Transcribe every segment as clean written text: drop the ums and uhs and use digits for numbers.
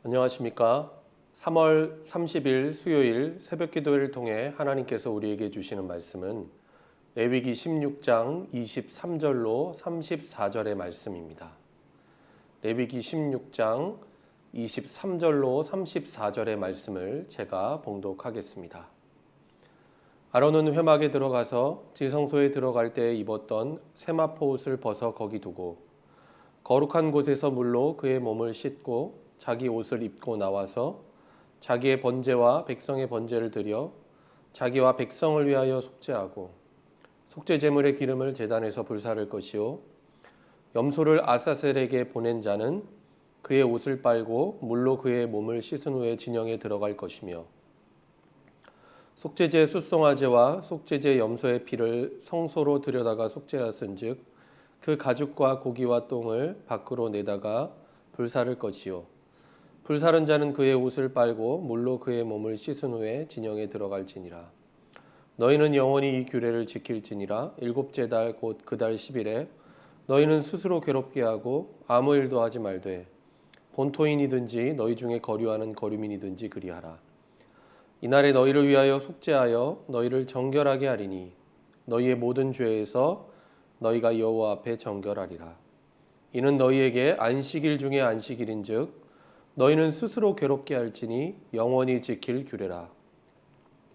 안녕하십니까? 3월 30일 수요일 새벽 기도회를 통해 하나님께서 우리에게 주시는 말씀은 레위기 16장 23절로 34절의 말씀입니다. 레위기 16장 23절로 34절의 말씀을 제가 봉독하겠습니다. 아론은 회막에 들어가서 지성소에 들어갈 때 입었던 세마포 옷을 벗어 거기 두고 거룩한 곳에서 물로 그의 몸을 씻고 자기 옷을 입고 나와서 자기의 번제와 백성의 번제를 드려 자기와 백성을 위하여 속죄하고 속죄 제물의 기름을 제단에서 불사를 것이요 염소를 아사셀에게 보낸 자는 그의 옷을 빨고 물로 그의 몸을 씻은 후에 진영에 들어갈 것이며 속죄제 숫송아제와 속죄제 염소의 피를 성소로 들여다가 속죄하선즉 그 가죽과 고기와 똥을 밖으로 내다가 불사를 것이요 불사른 자는 그의 옷을 빨고 물로 그의 몸을 씻은 후에 진영에 들어갈지니라. 너희는 영원히 이 규례를 지킬지니라. 일곱째 달 곧 그 달 10일에 너희는 스스로 괴롭게 하고 아무 일도 하지 말되 본토인이든지 너희 중에 거류하는 거류민이든지 그리하라. 이날에 너희를 위하여 속죄하여 너희를 정결하게 하리니 너희의 모든 죄에서 너희가 여호와 앞에 정결하리라. 이는 너희에게 안식일 중에 안식일인즉 너희는 스스로 괴롭게 할지니 영원히 지킬 규례라.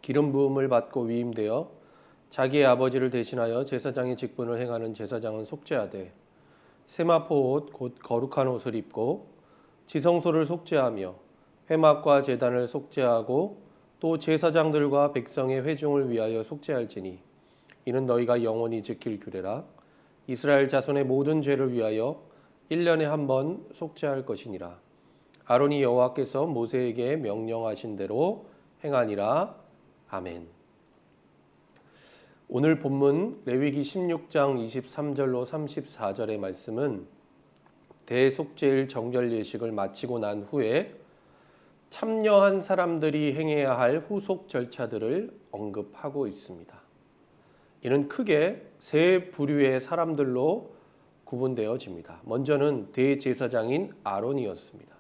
기름 부음을 받고 위임되어 자기의 아버지를 대신하여 제사장의 직분을 행하는 제사장은 속죄하되 세마포 옷 곧 거룩한 옷을 입고 지성소를 속죄하며 회막과 제단을 속죄하고 또 제사장들과 백성의 회중을 위하여 속죄할지니 이는 너희가 영원히 지킬 규례라. 이스라엘 자손의 모든 죄를 위하여 1년에 한 번 속죄할 것이니라. 아론이 여호와께서 모세에게 명령하신 대로 행하니라. 아멘. 오늘 본문 레위기 16장 23절로 34절의 말씀은 대속죄일 정결 예식을 마치고 난 후에 참여한 사람들이 행해야 할 후속 절차들을 언급하고 있습니다. 이는 크게 세 부류의 사람들로 구분되어집니다. 먼저는 대제사장인 아론이었습니다.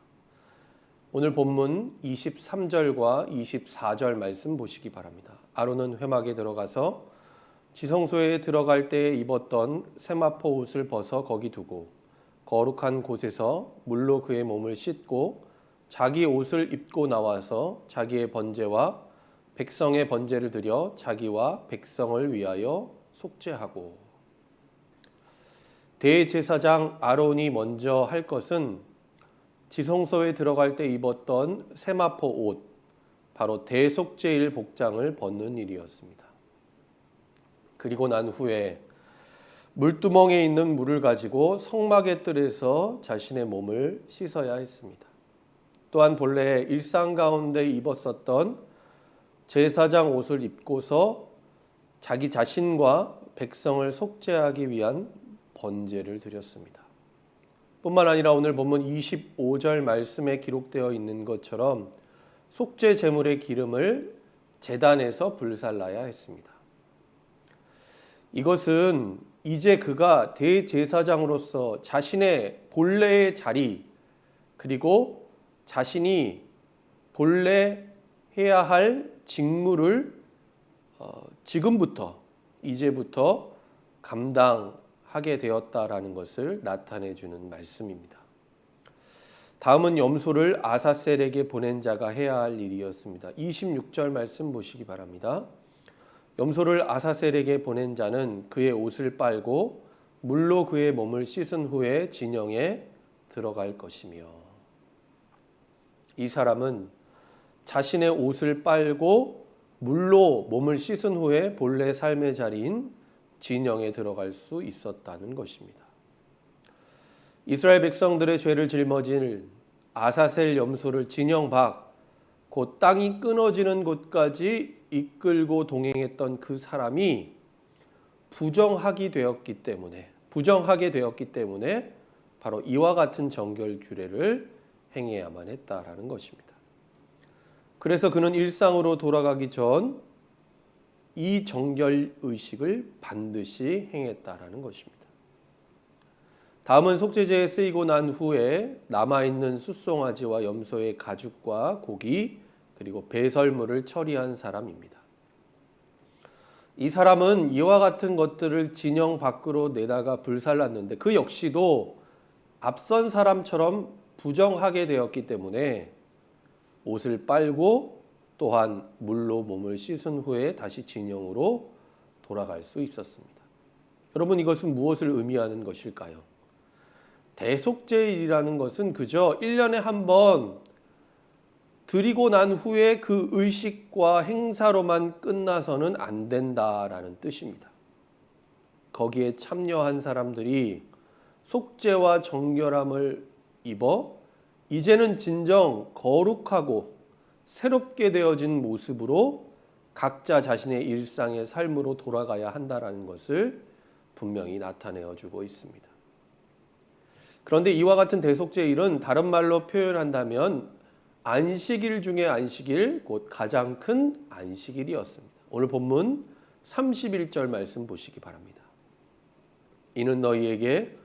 오늘 본문 23절과 24절 말씀 보시기 바랍니다. 아론은 회막에 들어가서 지성소에 들어갈 때 입었던 세마포 옷을 벗어 거기 두고 거룩한 곳에서 물로 그의 몸을 씻고 자기 옷을 입고 나와서 자기의 번제와 백성의 번제를 드려 자기와 백성을 위하여 속죄하고 대제사장 아론이 먼저 할 것은 지성소에 들어갈 때 입었던 세마포 옷, 바로 대속죄일 복장을 벗는 일이었습니다. 그리고 난 후에 물두멍에 있는 물을 가지고 성막의 뜰에서 자신의 몸을 씻어야 했습니다. 또한 본래 일상 가운데 입었었던 제사장 옷을 입고서 자기 자신과 백성을 속죄하기 위한 번제를 드렸습니다. 뿐만 아니라 오늘 본문 25절 말씀에 기록되어 있는 것처럼 속죄 제물의 기름을 제단에서 불살라야 했습니다. 이것은 이제 그가 대제사장으로서 자신의 본래의 자리 그리고 자신이 본래 해야 할 직무를 지금부터 이제부터 감당하게 되었다라는 것을 나타내 주는 말씀입니다. 다음은 염소를 아사셀에게 보낸 자가 해야 할 일이었습니다. 26절 말씀 보시기 바랍니다. 염소를 아사셀에게 보낸 자는 그의 옷을 빨고 물로 그의 몸을 씻은 후에 진영에 들어갈 것이며, 이 사람은 자신의 옷을 빨고 물로 몸을 씻은 후에 본래 삶의 자리인 진영에 들어갈 수 있었다는 것입니다. 이스라엘 백성들의 죄를 짊어질 아사셀 염소를 진영 밖, 곧 땅이 끊어지는 곳까지 이끌고 동행했던 그 사람이 부정하게 되었기 때문에 바로 이와 같은 정결 규례를 행해야만 했다라는 것입니다. 그래서 그는 일상으로 돌아가기 전 이 정결 의식을 반드시 행했다라는 것입니다. 다음은 속죄제에 쓰이고 난 후에 남아있는 숫송아지와 염소의 가죽과 고기 그리고 배설물을 처리한 사람입니다. 이 사람은 이와 같은 것들을 진영 밖으로 내다가 불살랐는데 그 역시도 앞선 사람처럼 부정하게 되었기 때문에 옷을 빨고 또한 물로 몸을 씻은 후에 다시 진영으로 돌아갈 수 있었습니다. 여러분, 이것은 무엇을 의미하는 것일까요? 대속죄일이라는 것은 그저 1년에 한 번 드리고 난 후에 그 의식과 행사로만 끝나서는 안 된다라는 뜻입니다. 거기에 참여한 사람들이 속죄와 정결함을 입어 이제는 진정 거룩하고 새롭게 되어진 모습으로 각자 자신의 일상의 삶으로 돌아가야 한다라는 것을 분명히 나타내어 주고 있습니다. 그런데 이와 같은 대속죄일은 다른 말로 표현한다면 안식일 중에 안식일, 곧 가장 큰 안식일이었습니다. 오늘 본문 31절 말씀 보시기 바랍니다. 이는 너희에게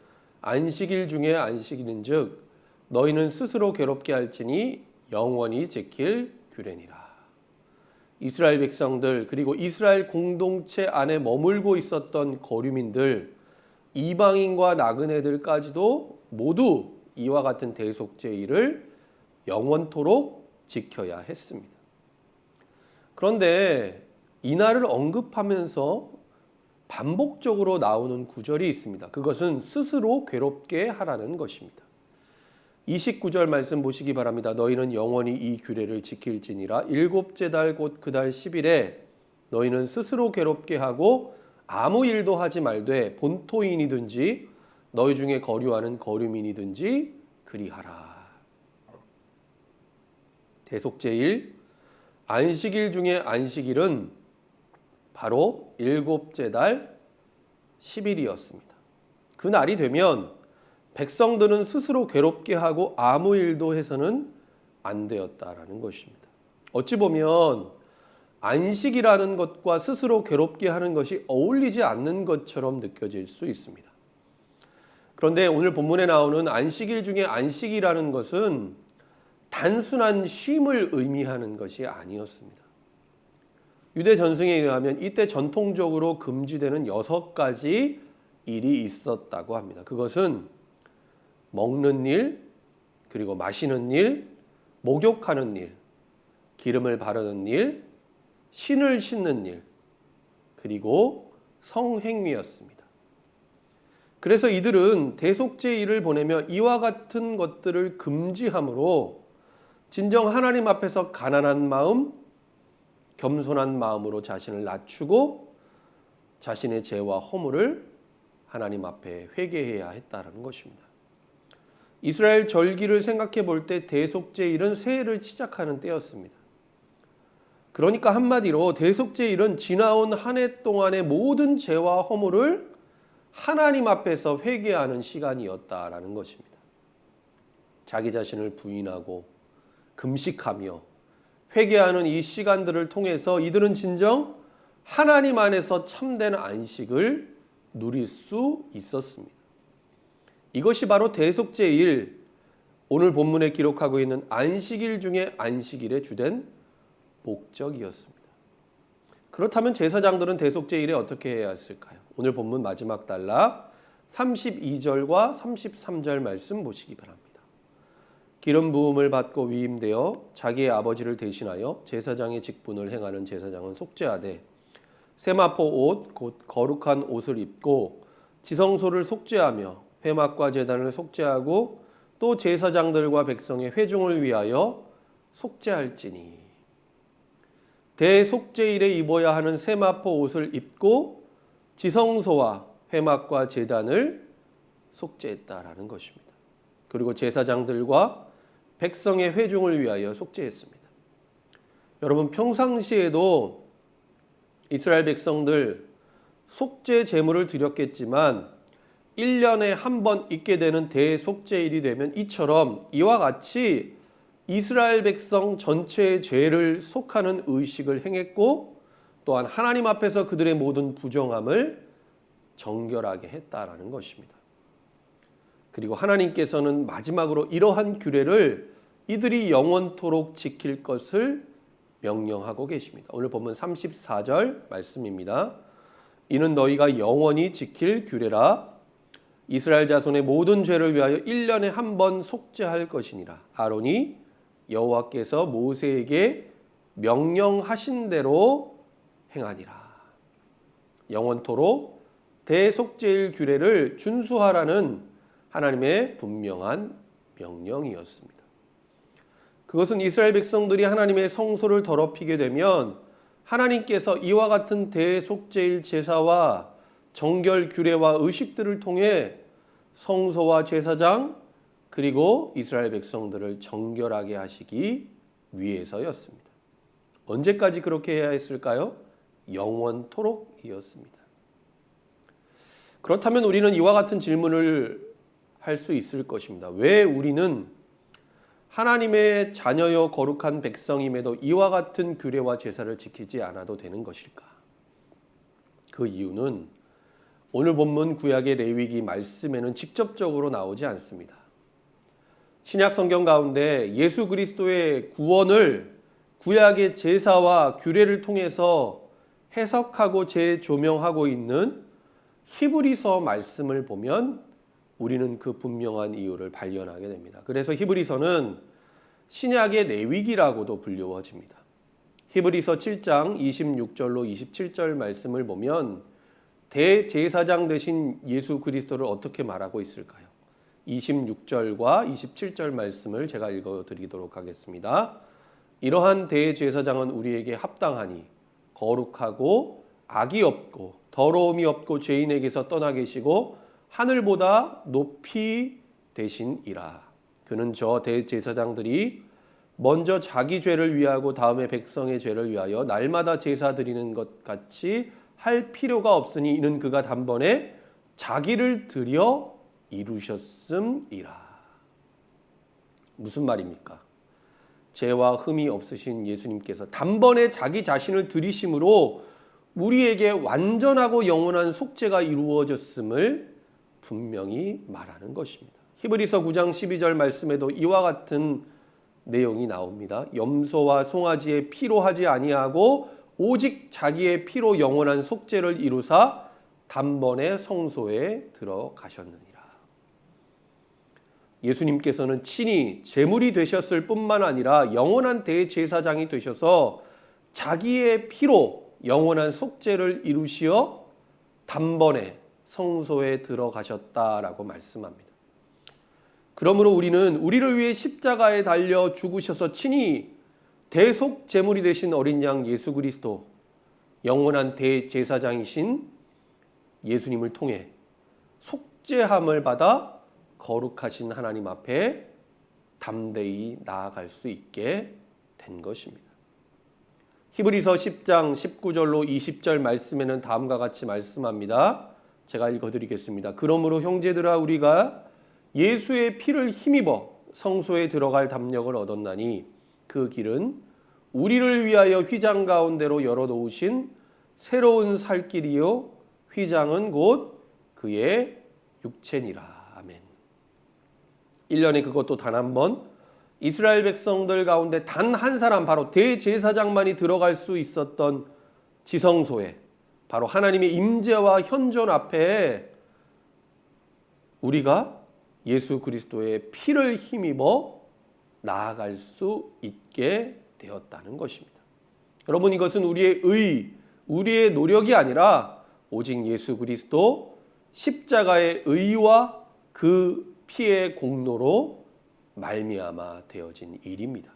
안식일 중에 안식일인 즉 너희는 스스로 괴롭게 할지니 영원히 지킬 규례니라. 이스라엘 백성들 그리고 이스라엘 공동체 안에 머물고 있었던 거류민들, 이방인과 나그네들까지도 모두 이와 같은 대속죄일을 영원토록 지켜야 했습니다. 그런데 이날을 언급하면서 반복적으로 나오는 구절이 있습니다. 그것은 스스로 괴롭게 하라는 것입니다. 29절 말씀 보시기 바랍니다. 너희는 영원히 이 규례를 지킬지니라. 일곱째 달 곧 그 달 10일에 너희는 스스로 괴롭게 하고 아무 일도 하지 말되 본토인이든지 너희 중에 거류하는 거류민이든지 그리하라. 대속죄일, 안식일 중에 안식일은 바로 일곱째 달 10일이었습니다. 그 날이 되면 백성들은 스스로 괴롭게 하고 아무 일도 해서는 안 되었다라는 것입니다. 어찌 보면 안식이라는 것과 스스로 괴롭게 하는 것이 어울리지 않는 것처럼 느껴질 수 있습니다. 그런데 오늘 본문에 나오는 안식일 중에 안식이라는 것은 단순한 쉼을 의미하는 것이 아니었습니다. 유대 전승에 의하면 이때 전통적으로 금지되는 6가지 일이 있었다고 합니다. 그것은 먹는 일, 그리고 마시는 일, 목욕하는 일, 기름을 바르는 일, 신을 신는 일, 그리고 성행위였습니다. 그래서 이들은 대속죄일을 보내며 이와 같은 것들을 금지함으로 진정 하나님 앞에서 가난한 마음, 겸손한 마음으로 자신을 낮추고 자신의 죄와 허물을 하나님 앞에 회개해야 했다는 것입니다. 이스라엘 절기를 생각해 볼 때 대속죄일은 새해를 시작하는 때였습니다. 그러니까 한마디로 대속죄일은 지나온 한 해 동안의 모든 죄와 허물을 하나님 앞에서 회개하는 시간이었다라는 것입니다. 자기 자신을 부인하고 금식하며 회개하는 이 시간들을 통해서 이들은 진정 하나님 안에서 참된 안식을 누릴 수 있었습니다. 이것이 바로 대속죄일, 오늘 본문에 기록하고 있는 안식일 중에 안식일의 주된 목적이었습니다. 그렇다면 제사장들은 대속죄일에 어떻게 해야 했을까요? 오늘 본문 마지막 단락 32절과 33절 말씀 보시기 바랍니다. 기름 부음을 받고 위임되어 자기의 아버지를 대신하여 제사장의 직분을 행하는 제사장은 속죄하되 세마포 옷 곧 거룩한 옷을 입고 지성소를 속죄하며 회막과 제단을 속죄하고 또 제사장들과 백성의 회중을 위하여 속죄할지니. 대속죄일에 입어야 하는 세마포 옷을 입고 지성소와 회막과 제단을 속죄했다라는 것입니다. 그리고 제사장들과 백성의 회중을 위하여 속죄했습니다. 여러분, 평상시에도 이스라엘 백성들 속죄 제물을 드렸겠지만 1년에 한 번 있게 되는 대속죄일이 되면 이처럼 이와 같이 이스라엘 백성 전체의 죄를 속하는 의식을 행했고 또한 하나님 앞에서 그들의 모든 부정함을 정결하게 했다라는 것입니다. 그리고 하나님께서는 마지막으로 이러한 규례를 이들이 영원토록 지킬 것을 명령하고 계십니다. 오늘 본문 34절 말씀입니다. 이는 너희가 영원히 지킬 규례라. 이스라엘 자손의 모든 죄를 위하여 1년에 한 번 속죄할 것이니라. 아론이 여호와께서 모세에게 명령하신 대로 행하니라. 영원토록 대속죄일 규례를 준수하라는 하나님의 분명한 명령이었습니다. 그것은 이스라엘 백성들이 하나님의 성소를 더럽히게 되면 하나님께서 이와 같은 대속죄일 제사와 정결 규례와 의식들을 통해 성소와 제사장 그리고 이스라엘 백성들을 정결하게 하시기 위해서였습니다. 언제까지 그렇게 해야 했을까요? 영원토록이었습니다. 그렇다면 우리는 이와 같은 질문을 할 수 있을 것입니다. 왜 우리는 하나님의 자녀여 거룩한 백성임에도 이와 같은 규례와 제사를 지키지 않아도 되는 것일까? 그 이유는 오늘 본문 구약의 레위기 말씀에는 직접적으로 나오지 않습니다. 신약 성경 가운데 예수 그리스도의 구원을 구약의 제사와 규례를 통해서 해석하고 재조명하고 있는 히브리서 말씀을 보면 우리는 그 분명한 이유를 발견하게 됩니다. 그래서 히브리서는 신약의 레위기라고도 불리워집니다. 히브리서 7장 26절로 27절 말씀을 보면 대제사장 되신 예수 그리스도를 어떻게 말하고 있을까요? 26절과 27절 말씀을 제가 읽어드리도록 하겠습니다. 이러한 대제사장은 우리에게 합당하니 거룩하고 악이 없고 더러움이 없고 죄인에게서 떠나 계시고 하늘보다 높이 되신이라. 그는 저 대제사장들이 먼저 자기 죄를 위하고 다음에 백성의 죄를 위하여 날마다 제사 드리는 것 같이 할 필요가 없으니 이는 그가 단번에 자기를 드려 이루셨음이라. 무슨 말입니까? 죄와 흠이 없으신 예수님께서 단번에 자기 자신을 드리심으로 우리에게 완전하고 영원한 속죄가 이루어졌음을 분명히 말하는 것입니다. 히브리서 9장 12절 말씀에도 이와 같은 내용이 나옵니다. 염소와 송아지의 피로 하지 아니하고 오직 자기의 피로 영원한 속죄를 이루사 단번에 성소에 들어가셨느니라. 예수님께서는 친히 제물이 되셨을 뿐만 아니라 영원한 대제사장이 되셔서 자기의 피로 영원한 속죄를 이루시어 단번에 성소에 들어가셨다라고 말씀합니다. 그러므로 우리는 우리를 위해 십자가에 달려 죽으셔서 친히 대속 제물이 되신 어린 양 예수 그리스도, 영원한 대제사장이신 예수님을 통해 속죄함을 받아 거룩하신 하나님 앞에 담대히 나아갈 수 있게 된 것입니다. 히브리서 10장 19절로 20절 말씀에는 다음과 같이 말씀합니다. 제가 읽어드리겠습니다. 그러므로 형제들아 우리가 예수의 피를 힘입어 성소에 들어갈 담력을 얻었나니 그 길은 우리를 위하여 휘장 가운데로 열어놓으신 새로운 살 길이요 휘장은 곧 그의 육체니라. 아멘. 1년에 그것도 단 한 번 이스라엘 백성들 가운데 단 한 사람 바로 대제사장만이 들어갈 수 있었던 지성소에 바로 하나님의 임재와 현존 앞에 우리가 예수 그리스도의 피를 힘입어 나아갈 수 있게 되었다는 것입니다. 여러분 이것은 우리의 노력이 아니라 오직 예수 그리스도 십자가의 의와 그 피의 공로로 말미암아 되어진 일입니다.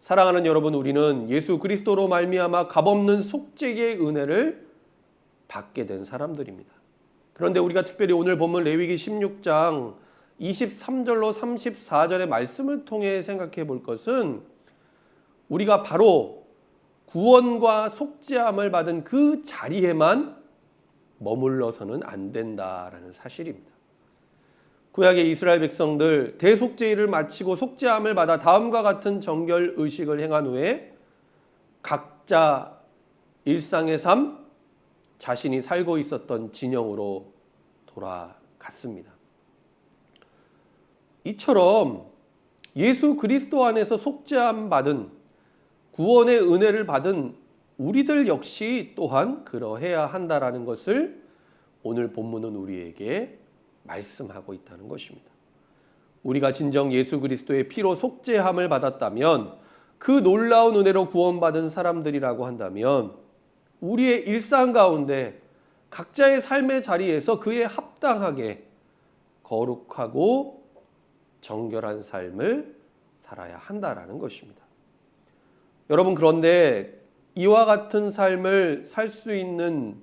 사랑하는 여러분, 우리는 예수 그리스도로 말미암아 값없는 속죄의 은혜를 받게 된 사람들입니다. 그런데 우리가 특별히 오늘 본문 레위기 16장 23절로 34절의 말씀을 통해 생각해 볼 것은 우리가 바로 구원과 속죄함을 받은 그 자리에만 머물러서는 안 된다라는 사실입니다. 구약의 이스라엘 백성들 대속죄를 마치고 속죄함을 받아 다음과 같은 정결 의식을 행한 후에 각자 일상의 삶, 자신이 살고 있었던 진영으로 돌아갔습니다. 이처럼 예수 그리스도 안에서 속죄함 받은 구원의 은혜를 받은 우리들 역시 또한 그러해야 한다라는 것을 오늘 본문은 우리에게 말씀하고 있다는 것입니다. 우리가 진정 예수 그리스도의 피로 속죄함을 받았다면, 그 놀라운 은혜로 구원받은 사람들이라고 한다면 우리의 일상 가운데 각자의 삶의 자리에서 그에 합당하게 거룩하고 정결한 삶을 살아야 한다라는 것입니다. 여러분, 그런데 이와 같은 삶을 살 수 있는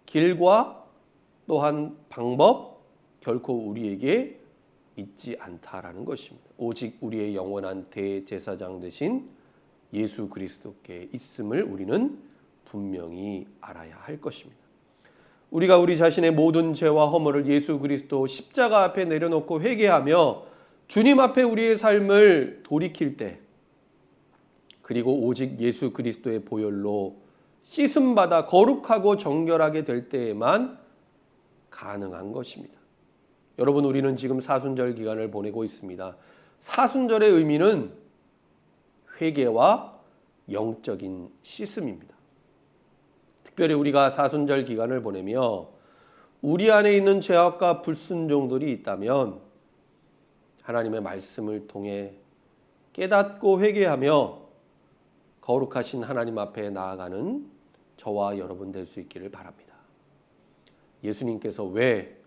길과 또한 방법 결코 우리에게 있지 않다라는 것입니다. 오직 우리의 영원한 대제사장 되신 예수 그리스도께 있음을 우리는 분명히 알아야 할 것입니다. 우리가 우리 자신의 모든 죄와 허물을 예수 그리스도 십자가 앞에 내려놓고 회개하며 주님 앞에 우리의 삶을 돌이킬 때, 그리고 오직 예수 그리스도의 보혈로 씻음받아 거룩하고 정결하게 될 때에만 가능한 것입니다. 여러분, 우리는 지금 사순절 기간을 보내고 있습니다. 사순절의 의미는 회개와 영적인 씻음입니다. 특별히 우리가 사순절 기간을 보내며 우리 안에 있는 죄악과 불순종들이 있다면 하나님의 말씀을 통해 깨닫고 회개하며 거룩하신 하나님 앞에 나아가는 저와 여러분 될 수 있기를 바랍니다. 예수님께서 왜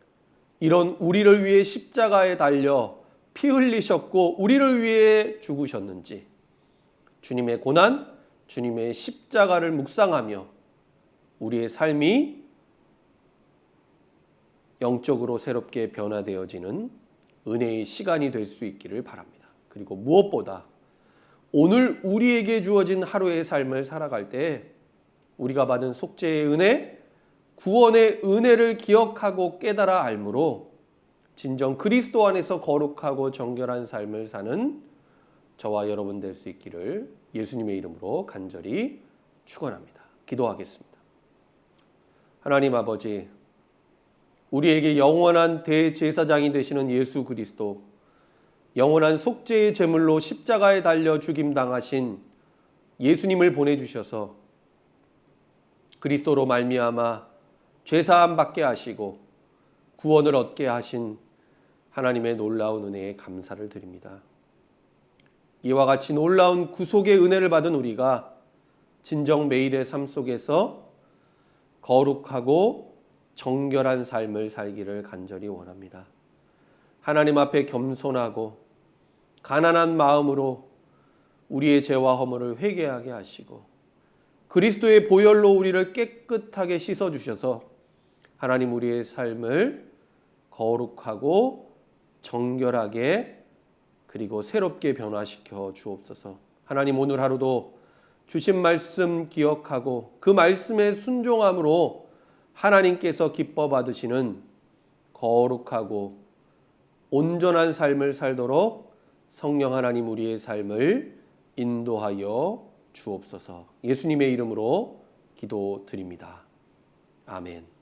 이런 우리를 위해 십자가에 달려 피 흘리셨고 우리를 위해 죽으셨는지, 주님의 고난, 주님의 십자가를 묵상하며 우리의 삶이 영적으로 새롭게 변화되어지는 은혜의 시간이 될 수 있기를 바랍니다. 그리고 무엇보다 오늘 우리에게 주어진 하루의 삶을 살아갈 때 우리가 받은 속죄의 은혜, 구원의 은혜를 기억하고 깨달아 알므로 진정 그리스도 안에서 거룩하고 정결한 삶을 사는 저와 여러분 될 수 있기를 예수님의 이름으로 간절히 축원합니다. 기도하겠습니다. 하나님 아버지, 우리에게 영원한 대제사장이 되시는 예수 그리스도, 영원한 속죄의 제물로 십자가에 달려 죽임당하신 예수님을 보내주셔서 그리스도로 말미암아 죄사함 받게 하시고 구원을 얻게 하신 하나님의 놀라운 은혜에 감사를 드립니다. 이와 같이 놀라운 구속의 은혜를 받은 우리가 진정 매일의 삶 속에서 거룩하고 정결한 삶을 살기를 간절히 원합니다. 하나님 앞에 겸손하고 가난한 마음으로 우리의 죄와 허물을 회개하게 하시고 그리스도의 보혈로 우리를 깨끗하게 씻어주셔서 하나님 우리의 삶을 거룩하고 정결하게 그리고 새롭게 변화시켜 주옵소서. 하나님, 오늘 하루도 주신 말씀 기억하고 그 말씀에 순종함으로 하나님께서 기뻐 받으시는 거룩하고 온전한 삶을 살도록 성령 하나님 우리의 삶을 인도하여 주옵소서. 예수님의 이름으로 기도드립니다. 아멘.